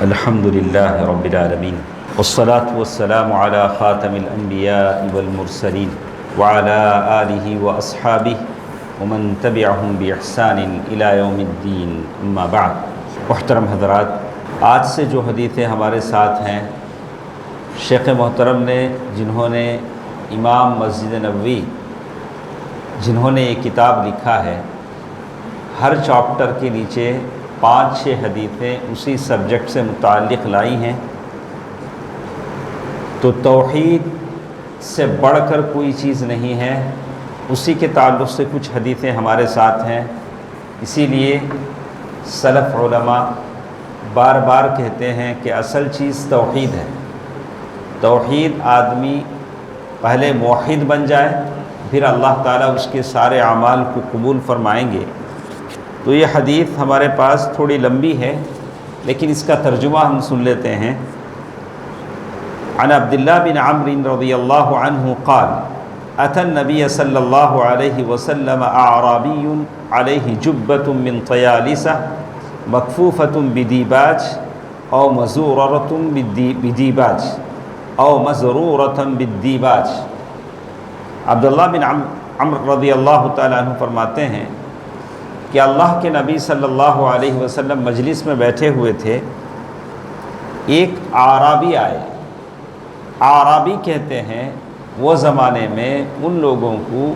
الحمد للہ رب العالمین والصلاة والسلام علی خاتم الانبیاء والمرسلین وعلی آلہ واصحابہ ومن تبعہم باحسان الی یوم الدین، اما بعد۔ محترم حضرات، آج سے جو حدیثیں ہمارے ساتھ ہیں، شیخ محترم نے جنہوں نے امام مسجد نبوی جنہوں نے یہ کتاب لکھا ہے، ہر چاپٹر کے نیچے 5-6 حدیثیں اسی سبجیکٹ سے متعلق لائی ہیں۔ تو توحید سے بڑھ کر کوئی چیز نہیں ہے، اسی کے تعلق سے کچھ حدیثیں ہمارے ساتھ ہیں۔ اسی لیے سلف علماء بار بار کہتے ہیں کہ اصل چیز توحید ہے۔ توحید آدمی پہلے موحد بن جائے، پھر اللہ تعالیٰ اس کے سارے اعمال کو قبول فرمائیں گے۔ تو یہ حدیث ہمارے پاس تھوڑی لمبی ہے، لیکن اس کا ترجمہ ہم سن لیتے ہیں۔ عن عبداللہ بن عمرو رضی اللہ عنہ قال اتى النبی صلی اللہ علیہ وسلم اعرابی علیہ جبۃ من طیالسہ مکفوفۃ بدیباج او مزورۃ بدیباج او مزرورۃ بالدیباج۔ عبداللہ بن عمرو رضی اللہ تعالیٰ عنہ فرماتے ہیں کہ اللہ کے نبی صلی اللہ علیہ وسلم مجلس میں بیٹھے ہوئے تھے، ایک اعرابی آئے۔ اعرابی کہتے ہیں وہ زمانے میں ان لوگوں کو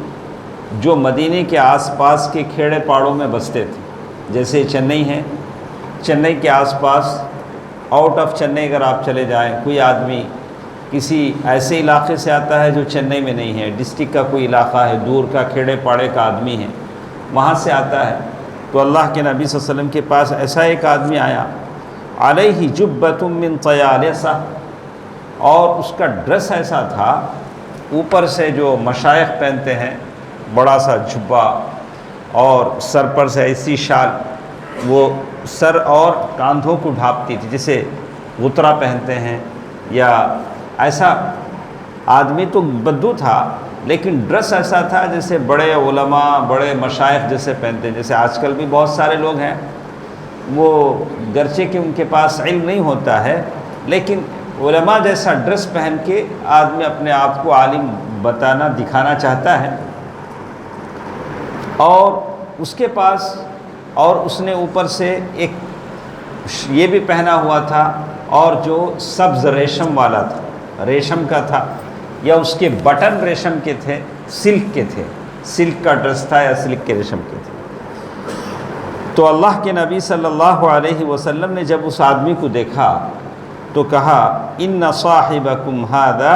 جو مدینے کے آس پاس کے کھیڑے پاڑوں میں بستے تھے، جیسے چنئی ہے، چنئی کے آس پاس آؤٹ آف چنئی اگر آپ چلے جائیں، کوئی آدمی کسی ایسے علاقے سے آتا ہے جو چنئی میں نہیں ہے، ڈسٹرکٹ کا کوئی علاقہ ہے، دور کا کھیڑے پاڑے کا آدمی ہے، وہاں سے آتا ہے، تو اللہ کے نبی صلی اللہ علیہ وسلم کے پاس ایسا ایک آدمی آیا، علیہ جبۃ من طیالسہ، اور اس کا ڈریس ایسا تھا، اوپر سے جو مشائخ پہنتے ہیں بڑا سا جبہ، اور سر پر سے ایسی شال، وہ سر اور کاندھوں کو ڈھانپتی تھی، جسے غترہ پہنتے ہیں، یا ایسا آدمی تو بدو تھا، لیکن ڈریس ایسا تھا جیسے بڑے علماء، بڑے مشائخ جیسے پہنتے ہیں۔ جیسے آج کل بھی بہت سارے لوگ ہیں، وہ گرچہ کہ ان کے پاس علم نہیں ہوتا ہے، لیکن علماء جیسا ڈریس پہن کے آدمی اپنے آپ کو عالم بتانا، دکھانا چاہتا ہے۔ اور اس کے پاس، اور اس نے اوپر سے ایک یہ بھی پہنا ہوا تھا، اور جو سبز ریشم والا تھا، ریشم کا تھا، یا اس کے بٹن ریشم کے تھے، سلک کے تھے، سلک کا ڈریس تھا یا سلک کے ریشم کے تھے۔ تو اللہ کے نبی صلی اللہ علیہ وسلم نے جب اس آدمی کو دیکھا تو کہا ان صاحبکم ھذا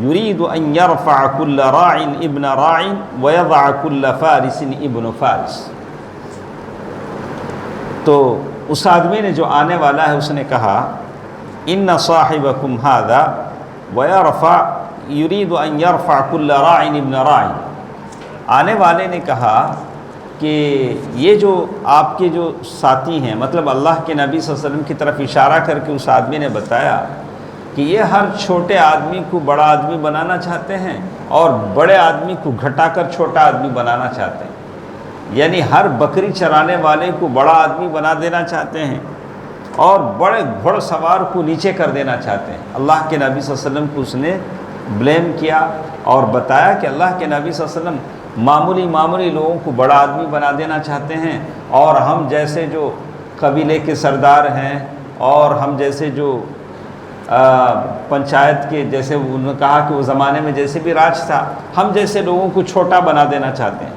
یرید ان یرفع کل راع ابن راع ویضع کل فارس ابن فارس۔ تو اس آدمی نے جو آنے والا ہے، اس نے کہا ان صاحبکم ھذا ویرفع یرید ان یرفع کل راع ابن راع۔ آنے والے نے کہا کہ یہ جو آپ کے جو ساتھی ہیں، مطلب اللہ کے نبی صلی اللہ علیہ وسلم کی طرف اشارہ کر کے اس آدمی نے بتایا کہ یہ ہر چھوٹے آدمی کو بڑا آدمی بنانا چاہتے ہیں، اور بڑے آدمی کو گھٹا کر چھوٹا آدمی بنانا چاہتے ہیں، یعنی ہر بکری چرانے والے کو بڑا آدمی بنا دینا چاہتے ہیں، اور بڑے گھوڑ سوار کو نیچے کر دینا چاہتے ہیں۔ اللہ کے نبی صلی اللہ علیہ وسلم کو اس نے بلیم کیا اور بتایا کہ اللہ کے نبی صلی اللہ علیہ وسلم معمولی لوگوں کو بڑا آدمی بنا دینا چاہتے ہیں، اور ہم جیسے جو قبیلے کے سردار ہیں، اور ہم جیسے جو پنچایت کے، جیسے انہوں نے کہا کہ وہ زمانے میں جیسے بھی راج تھا، ہم جیسے لوگوں کو چھوٹا بنا دینا چاہتے ہیں۔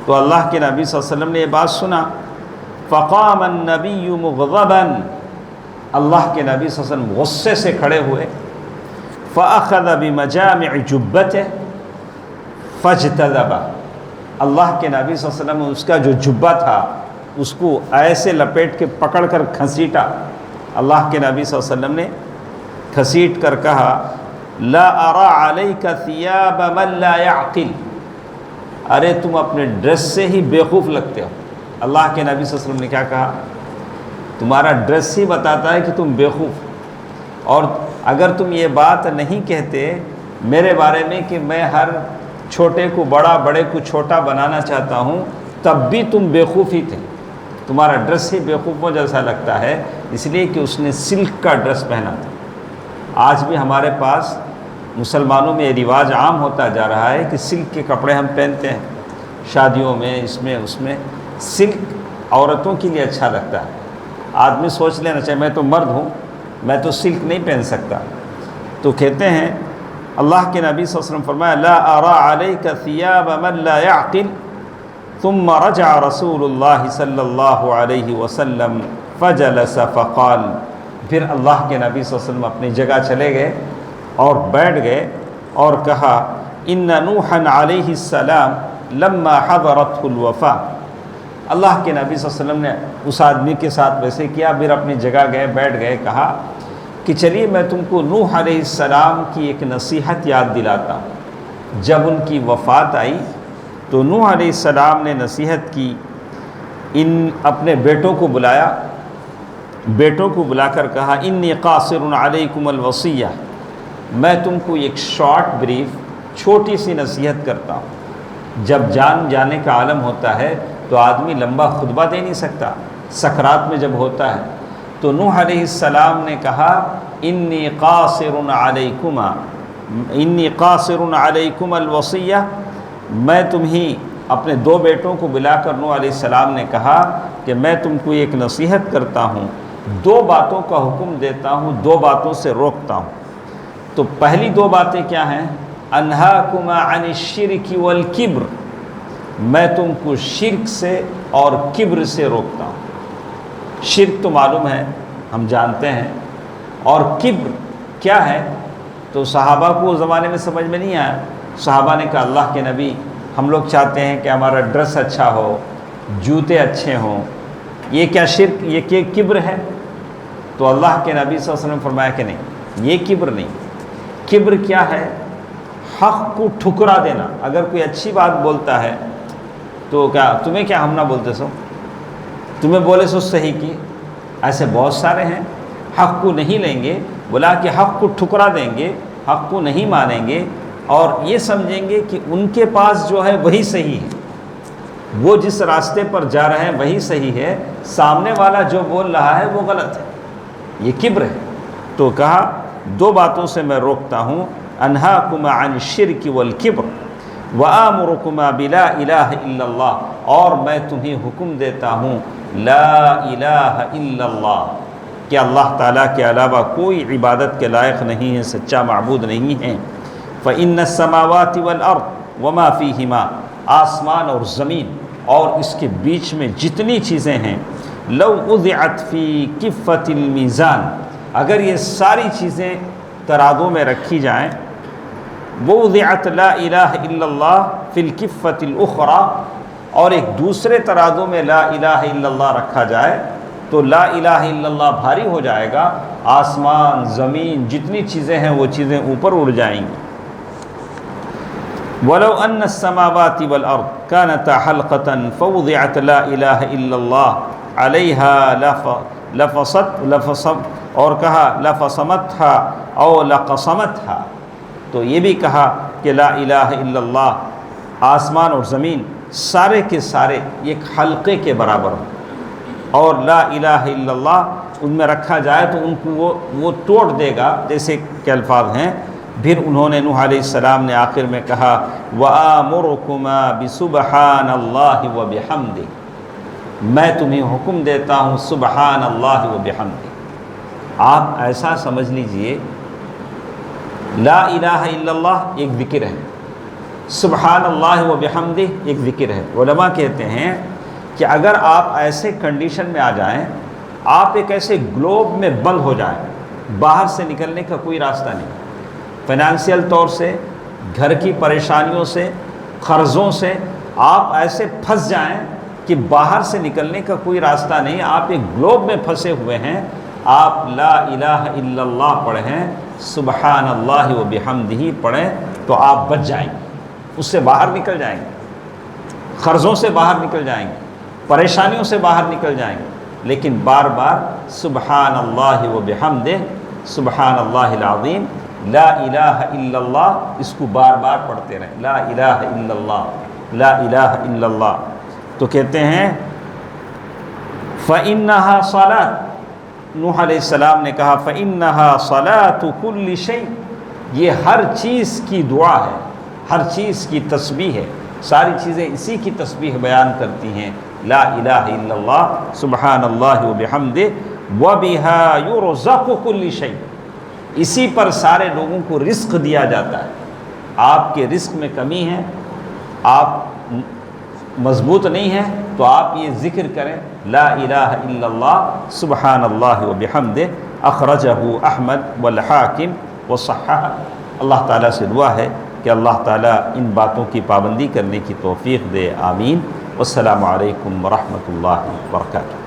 تو اللہ کے نبی صلی اللہ علیہ وسلم نے یہ بات سنا، فقام النبی مغضبا، اللہ کے نبی صلی اللہ علیہ وسلم غصے سے کھڑے ہوئے، فاخذ بمجامع جبته فاجتذب، اللہ کے نبی صلی اللہ علیہ وسلم نے اس کا جو جبہ تھا اس کو ایسے لپیٹ کے پکڑ کر گھسیٹا۔ اللہ کے نبی صلی اللہ علیہ وسلم نے گھسیٹ کر کہا لا ارى عليك ثياب من لا يعقل، ارے تم اپنے ڈریس سے ہی بیوقوف لگتے ہو۔ اللہ کے نبی صلی اللہ علیہ وسلم نے کیا کہا؟ تمہارا ڈریس ہی بتاتا ہے کہ تم بیوقوف، اور اگر تم یہ بات نہیں کہتے میرے بارے میں کہ میں ہر چھوٹے کو بڑا، بڑے کو چھوٹا بنانا چاہتا ہوں، تب بھی تم بیوقوف ہی تھے۔ تمہارا ڈریس ہی بیوقوفوں جیسا لگتا ہے، اس لیے کہ اس نے سلک کا ڈریس پہنا تھا۔ آج بھی ہمارے پاس مسلمانوں میں یہ رواج عام ہوتا جا رہا ہے کہ سلک کے کپڑے ہم پہنتے ہیں، شادیوں میں، اس میں سلک عورتوں کے لیے اچھا لگتا ہے۔ آدمی سوچ لینا چاہیے میں تو مرد ہوں، میں تو سلک نہیں پہن سکتا۔ تو کہتے ہیں اللہ کے نبی صلی اللہ علیہ وسلم فرمایا لا ارى علیک ثیاب من لا يعقل ثم رجع رسول اللہ صلی اللہ علیہ وسلم فجلس فقال، پھر اللہ کے نبی صلی اللہ علیہ وسلم اپنی جگہ چلے گئے اور بیٹھ گئے اور کہا ان نوحا علیہ السلام لما حضرته الوفاة، اللہ کے نبی صلی اللہ علیہ وسلم نے اس آدمی کے ساتھ ویسے کیا، پھر اپنی جگہ گئے، بیٹھ گئے، کہا کہ چلیے میں تم کو نوح علیہ السلام کی ایک نصیحت یاد دلاتا ہوں۔ جب ان کی وفات آئی تو نوح علیہ السلام نے نصیحت کی، اپنے بیٹوں کو بلایا، بیٹوں کو بلا کر کہا انی قاصر علیکم الوصیہ، میں تم کو ایک شارٹ بریف، چھوٹی سی نصیحت کرتا ہوں۔ جب جان جانے کا عالم ہوتا ہے تو آدمی لمبا خطبہ دے نہیں سکتا، سکرات میں جب ہوتا ہے تو نوح علیہ السلام نے کہا انی قاصر علیکم الوصیہ، میں تمہیں اپنے دو بیٹوں کو بلا کر نوح علیہ السلام نے کہا کہ میں تم کو ایک نصیحت کرتا ہوں، دو باتوں کا حکم دیتا ہوں، دو باتوں سے روکتا ہوں۔ تو پہلی دو باتیں کیا ہیں؟ انہاکما عن الشرک والکبر، میں تم کو شرک سے اور کبر سے روکتا ہوں۔ شرک تو معلوم ہے، ہم جانتے ہیں، اور کبر کیا ہے؟ تو صحابہ کو اس زمانے میں سمجھ میں نہیں آیا۔ صحابہ نے کہا اللہ کے نبی ہم لوگ چاہتے ہیں کہ ہمارا ڈریس اچھا ہو، جوتے اچھے ہوں، یہ کیا شرک، یہ کیا کبر ہے؟ تو اللہ کے نبی صلی اللہ علیہ وسلم فرمایا کہ نہیں، یہ کبر نہیں۔ کبر کیا ہے؟ حق کو ٹھکرا دینا۔ اگر کوئی اچھی بات بولتا ہے تو کیا تمہیں کیا ہم نہ بولتے سو، تمہیں بولے سو صحیح کی، ایسے بہت سارے ہیں حق کو نہیں لیں گے، بلا کہ حق کو ٹھکرا دیں گے، حق کو نہیں مانیں گے اور یہ سمجھیں گے کہ ان کے پاس جو ہے وہی صحیح ہے، وہ جس راستے پر جا رہے ہیں وہی صحیح ہے، سامنے والا جو بول رہا ہے وہ غلط ہے، یہ کبر ہے۔ تو کہا دو باتوں سے میں روکتا ہوں، انہاکما عن الشرک والکبر وآمرکما بلا الہ الا اللہ، اور میں تمہیں حکم دیتا ہوں لا الہ الا اللہ، کہ اللہ تعالیٰ کے علاوہ کوئی عبادت کے لائق نہیں ہے، سچا معبود نہیں ہے۔ فإن السماوات والأرض وما فيهما، آسمان اور زمین اور اس کے بیچ میں جتنی چیزیں ہیں، لو وضعت فی کفۃ المیزان، اگر یہ ساری چیزیں ترازو میں رکھی جائیں، ووضعت لا الہ الا اللہ فی الکفۃ الاخری، اور ایک دوسرے ترازو میں لا الہ الا اللہ رکھا جائے تو لا الہ الا اللہ بھاری ہو جائے گا، آسمان زمین جتنی چیزیں ہیں وہ چیزیں اوپر اڑ جائیں گی۔ وَلَوْ أَنَّ السَّمَاوَاتِ وَالْأَرْضِ كَانَتَا حَلْقَةً فَوُضِعَتْ لَا إِلَٰهَ إِلَّا اللَّهُ عَلَيْهَا لَفَصَتْ، اور کہا لَفَصَمَتْهَا أَوْ لَقَصَمَتْهَا، تو یہ بھی کہا کہ لا الہ الا اللہ، آسمان اور زمین سارے کے سارے ایک حلقے کے برابر ہوں، اور لا الہ الا اللہ ان میں رکھا جائے تو ان کو وہ توڑ دے گا، جیسے کہ الفاظ ہیں۔ پھر انہوں نے نوح علیہ السلام نے آخر میں کہا وَآمُرُكُمَا بِسُبْحَانَ اللَّهِ وَبِحَمْدِهِ، میں تمہیں حکم دیتا ہوں سبحان اللہ وبحمدہ۔ آپ ایسا سمجھ لیجئے لا الہ الا اللہ ایک ذکر ہے، سبحان اللہ وبحمدہ ایک ذکر ہے۔ علماء کہتے ہیں کہ اگر آپ ایسے کنڈیشن میں آ جائیں، آپ ایک ایسے گلوب میں بند ہو جائیں، باہر سے نکلنے کا کوئی راستہ نہیں، فائنانشیل طور سے، گھر کی پریشانیوں سے، قرضوں سے آپ ایسے پھنس جائیں کہ باہر سے نکلنے کا کوئی راستہ نہیں، آپ ایک گلوب میں پھنسے ہوئے ہیں، آپ لا الہ الا اللہ پڑھیں، سبحان اللہ وبحمدہ پڑھیں تو آپ بچ جائیں گے، اس سے باہر نکل جائیں گے، قرضوں سے باہر نکل جائیں گے، پریشانیوں سے باہر نکل جائیں گے۔ لیکن بار بار سبحان اللہ وبحمدہ، سبحان اللہ العظیم، لا الہ الا اللہ، اس کو بار بار پڑھتے رہیں، لا الہ الا اللہ، لا الہ الا اللہ۔ تو کہتے ہیں فَإِنَّهَا صَلَاةٌ، نوح علیہ السلام نے کہا فَإِنَّهَا صَلَاةُ كُلِّ شَيْءٍ، یہ ہر چیز کی دعا ہے، ہر چیز کی تسبیح ہے، ساری چیزیں اسی کی تسبیح بیان کرتی ہیں، لا الہ الا اللہ سبحان اللہ وبحمدہ وبہا یرزق کل شیء، اسی پر سارے لوگوں کو رزق دیا جاتا ہے۔ آپ کے رزق میں کمی ہے، آپ مضبوط نہیں ہیں، تو آپ یہ ذکر کریں لا الہ الا اللہ سبحان اللہ وبحمدہ، اخرجہ احمد والحاکم وصححہ۔ اللہ تعالیٰ سے دعا ہے کہ اللہ تعالیٰ ان باتوں کی پابندی کرنے کی توفیق دے، آمین۔ والسلام علیکم ورحمۃ اللہ وبرکاتہ۔